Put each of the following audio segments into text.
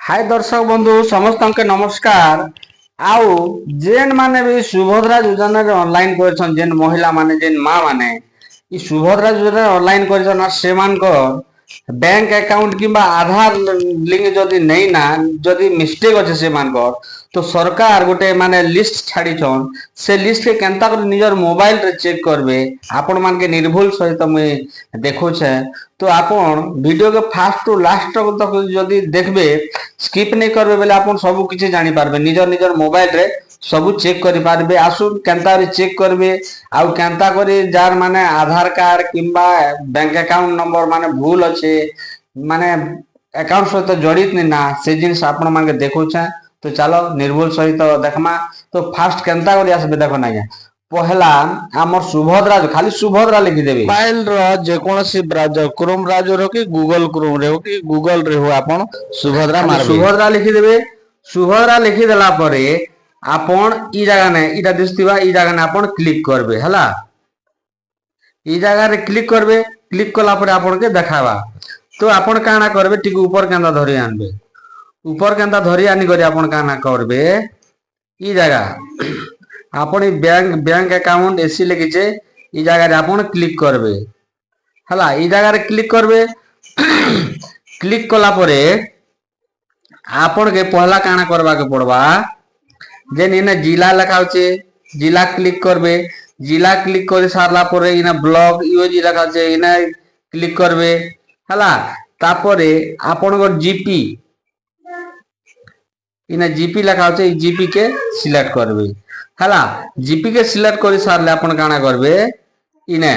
हाय दर्शक बंधु समस्त नमस्कार। आउ जेन माने भी सुभद्रा योजना रे ऑनलाइन करछन जेन महिला माने जेन माँ माने ई सुभद्रा योजना ऑनलाइन करछन से बैंक अकाउंट किंबा आधार लिंक जदि नहीं ना जदि मिस्टेक अच्छे से मानकर तो सरकार गोटे माने लिस्ट छाड़ी छन से लिस्ट के केनता कर निजर मोबाइल रे चेक करबे आपण मान के निर्भुल सहित मुई देखु छे। तो आपण वीडियो के फास्ट टू लास्ट तक जदि देखबे स्किप नहीं करबे बेले आपण सब किछि जानि पारबे निजर निजर मोबाइल रे सब चेक करि पारबे। आसुन केनता रे चेक करबे आउ केनता करी जार माने आधार कार्ड किंबा बैंक अकाउंट नंबर माने भूल अच्छे माने अकाउंट सहित जड़ित नहीं ना से जिनिस आपण माने देखु छे। तो चलो निर्भुल सहित देखमा। तो फास्ट केनता करी आसबे देखो ना पहला आमर सुभद्रा खाली सुभद्रा लिखि देबे मोबाइल रो जे कोनोसी ब्राउजर क्रोम ब्राउजर हो कि गूगल क्रोम रे हो कि गूगल रे हो आपण सुभद्रा मारबे सुभद्रा लिखि देबे। सुभद्रा लिखि देला परे आपण ई जगह ने इटा दिसतिबा ई जगह ने आपण क्लिक करबे हला ई जगह रे क्लिक करबे। क्लिक कला परे आपण के देखाबा तो आपण काना करबे ठीक ऊपर केंदा धरि आनबे ऊपर केंदा धरि आनी करी आपण काना करबे ई जगह आपण बैंक अकाउंट एसी लिखिचे ई जगह रे आपण क्लिक करबे हला ई जगह रे क्लिक करबे। क्लिक कला परे आपण के पहला काना करबा के पड़बा जेन इने जिला लिखाउचे जिला क्लिक करबे। जिला क्लिक कर सारला परे इने ब्लॉक यो जिला लिखाउचे इने क्लिक करबे हला तापरे आपण को जीपी इने जीपी लिखाउचे ई जीपी के सिलेक्ट करबे हला जीपी के सिलेक्ट कर सारले आपण काना करबे इने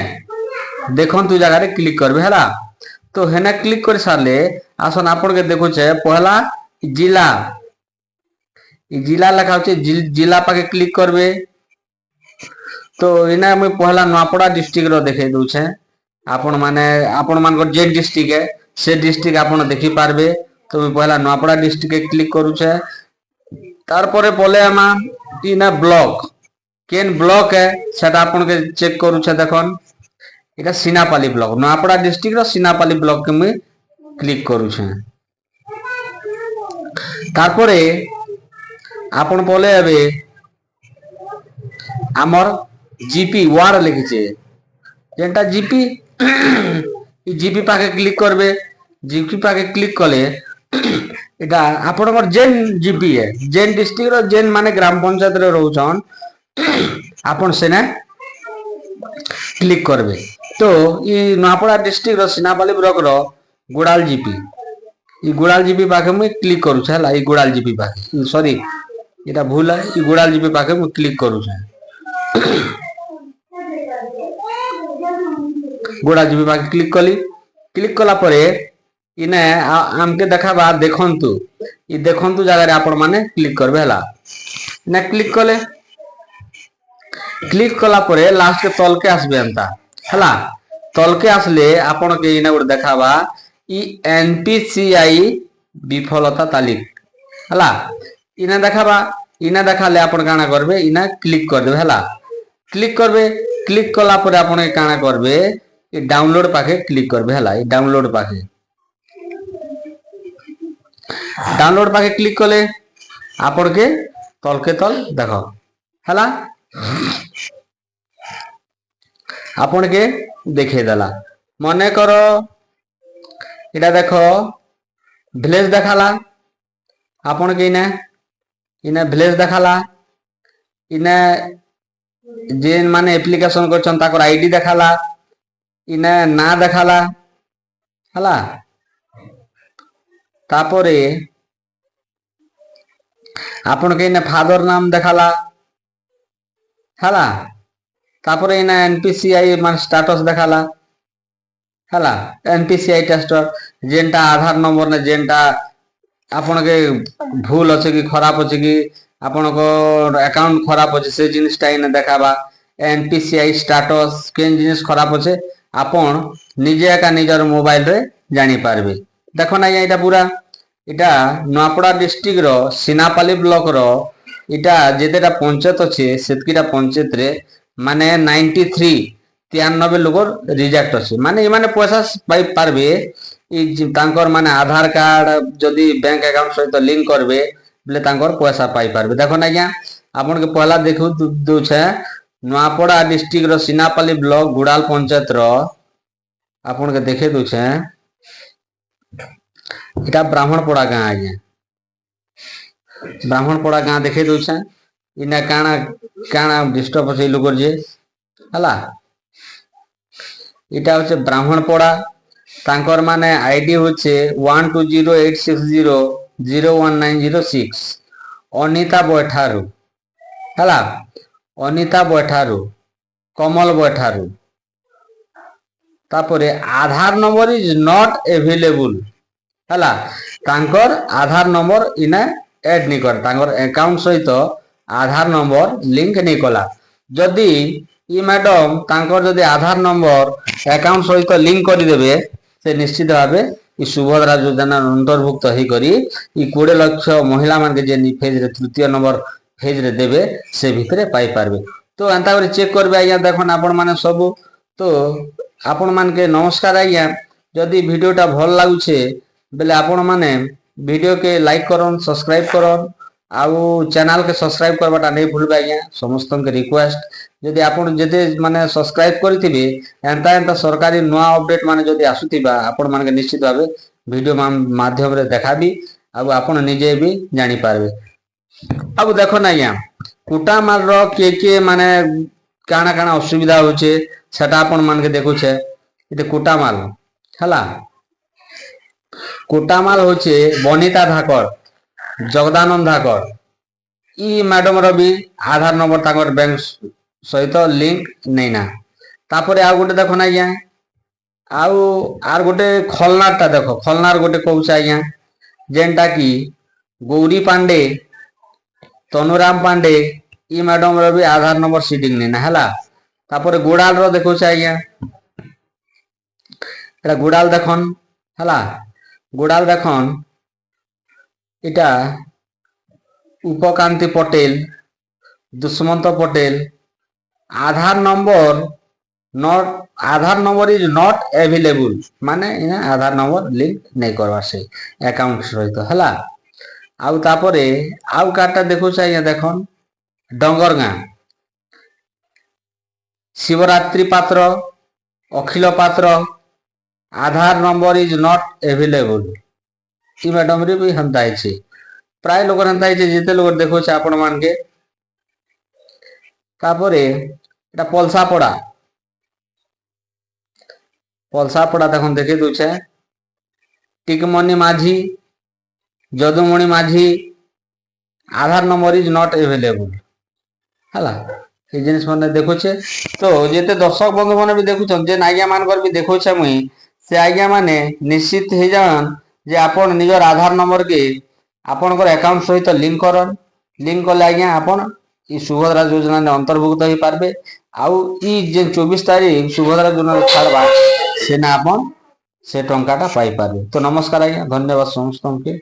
देखन तू जगह रे क्लिक करबे हला। तो हेने क्लिक कर सारले आसन आपण के देखो छे पहला जिला जिला लिखाउचे जिला पाके क्लिक करबे। तो इना मैं पहला नवापड़ा डिस्ट्रिक्ट रो देखे दउ छे आपण मान को जे डिस्ट्रिक्ट है से डिस्ट्रिक्ट आपण देखि पारबे। तो मैं पहला नवापड़ा डिस्ट्रिक्ट के क्लिक करू छे तार परे बोले आमा इना ब्लॉक केन ब्लॉक है सेटा आपण के चेक करू छे देखन एटा सीनापाली ब्लॉक नवापड़ा डिस्ट्रिक्ट रो सीनापाली ब्लॉक के मैं क्लिक करू छे। तार परे आपण बोले अबे आमर जीपी वार्ड लिखिचे जेंटा जीपी जीपी पाके क्लिक करबे। जीपी पाके क्लिक कले एटा आपनकर जेन जीपी है जेन डिस्ट्रिक्ट रो जेन माने ग्राम पंचायत रे रहउछन आपन सेने क्लिक करबे। तो ई नवापड़ा डिस्ट्रिक्ट रो सीनापाली ब्लॉक रो गुड़ाल जीपी ई गुड़ाल जीपी पाके मैं क्लिक करू छला ई गुड़ाल जीपी पाके सॉरी एटा भूल है ई गुड़ाल जीपी पाके मैं क्लिक करू छे गुड़ाल जीपी पाके क्लिक कली। क्लिक कला परे इने आमके देखाबा देखंतु ई देखंतु जगह रे आपण माने क्लिक करबे हला ने क्लिक कले क्लिक कला परे लास्ट के तल के आसबे अंता हला तल के आसले आपण के इने उड देखाबा ई एनपीसीआई विफलता तालिका हला इने देखाबा इने देखाले आपण काना करबे इने क्लिक कर देबे हला क्लिक करबे। क्लिक कला परे आपण के काना करबे ई डाउनलोड पाके क्लिक करबे हला ई डाउनलोड पाके क्लिक कले आपण के तल देखो हला आपण के देखे देला मने करो इटा देखो विलेज देखाला आपण के इने विलेज देखाला इने जेन माने एप्लीकेशन करछन ताकर आईडी देखाला इने ना देखाला हला तापरे आपण के इने फादर नाम देखाला हला तापरे इने एनपीसीआई मान स्टेटस देखाला हला एनपीसीआई टेस्टर जेनटा आधार नंबर ने जेनटा आपण के भूल अछि कि खराब अछि कि आपण को अकाउंट खराब अछि से जिनिसटा इने देखाबा एनपीसीआई स्टेटस केन जिनिस खराब अछि आपण निजे का निजर मोबाइल रे जानि पारबे। देखो ना एटा पूरा इटा नवापड़ा डिस्ट्रिक्ट रो सीनापाली ब्लॉक रो इटा जेतेटा पंचायत अछि सेतकीटा पंचायत रे माने 93 93 लोग रिजेक्ट अछि माने ए माने पैसा पाई पारबे तांकर माने आधार कार्ड जदि बैंक अकाउंट सहित लिंक करबे बोले तांकर पैसा पाई पारबे। देखो ना आज्ञा आपन के पहला देखु दउछे नुआपड़ा डिस्ट्रिक्ट रो सिनापाली ब्लॉक गुड़ाल पंचायत रो आपन के देखे दउछे इटा ब्राह्मणपड़ा गाँ आज्ञा ब्राह्मणपड़ा गाँ देखे दउछे इना काना काना डिस्टर्ब अछि लोग जे हला इटा होचे ब्राह्मणपड़ा तांकर माने आईडी होचे 120860019006 अनिता बैठारू हला अनिता बैठारू कमल बैठारू तापरे आधार नंबर इज नॉट अवेलेबल हला तांकर आधार नंबर इना ऐड नहीं कर तांकर अकाउंट सहित आधार नंबर लिंक नहीं कला जदि ई मैडम तांकर जदि आधार नंबर अकाउंट सहित लिंक कर देबे से निश्चित भावे ई सुभद्रा योजना अंतर्भुक्त होई करी ई 20 लाख महिला मान के जे फेज रे तृतीय नंबर फेज रे देबे से भितरे पाई पारबे। तो एंता करे चेक करबे आज्ञा देखन आपण माने सब तो आपण मान के नमस्कार आज्ञा जदि वीडियोटा भल लागुछे बेले आपण माने वीडियो के लाइक करन सब्सक्राइब करन आउ चैनल के सब्सक्राइब करबाटा नहीं भूलबे आज्ञा समस्त के रिक्वेस्ट जदि आपण जदि माने सब्सक्राइब करथिबे एंता एंता सरकारी नुआ अपडेट माने जदि आसुथिबा आपण मान के निश्चित भाबे वीडियो माध्यम रे देखाबी आउ आपण निजे भी जानि पारबे। अब देखो ना आज्ञा कुटा माल रो के माने काना काना असुविधा होचे सेटा आपण मान के देखु छे इते कुटा माल हला कुटा माल होचे बनिता धाकर जगदानंद धाकर ई मैडम रो भी आधार नंबर ताकर बैंक सहित लिंक नहीं ना तापरे आ गोटे देखो ना आज्ञा आउ आर गोटे खलनार देखो खलनार गोटे कहूछ आज्ञा जेनटा की गौरी पांडे तनुराम पांडे ई मैडम रो भी आधार नंबर सीडिंग नहीं ना हला तापरे गुड़ाल रो देखो आज्ञा एटा गुड़ाल देखन हला गुड़ाल देखन इटा उपकांति पटेल दुष्मंत पटेल आधार नंबर इज नॉट अवेलेबल माने इना आधार नंबर लिंक नहीं करवा से अकाउंट सहित हला आउ तापरे आउ काटा देखो चाहिए देखन डंगरगां Shivratri Patra Akhil Patra Aadhaar number is not available ई मैडम रे भी हंता है प्राय लोग हंता है जिते लोग देखो छे आपण मान के तापरे एटा पलसापड़ा देखन देखे दूचे टिकमनी माझी जदुमणि माझी आधार नंबर इज नॉट अवेलेबल हला ये जिनिस माने देखो छे तो जेते दर्शक बंधु माने भी देखु छन जे आज्ञा मान कर भी देखो छे मुई से आज्ञा माने निश्चित हे जान जे आपण निजर आधार नंबर के आपण को अकाउंट सहित लिंक करन लिंक कले आज्ञा आपण ई सुभद्रा योजना ने अंतर्भुक्त होई पारबे आउ ई जे 24 तारीख सुभद्रा योजना छाड़बा से ना आपण से टंकाटा पाई पारबे। तो नमस्कार आज्ञा धन्यवाद समस्त के।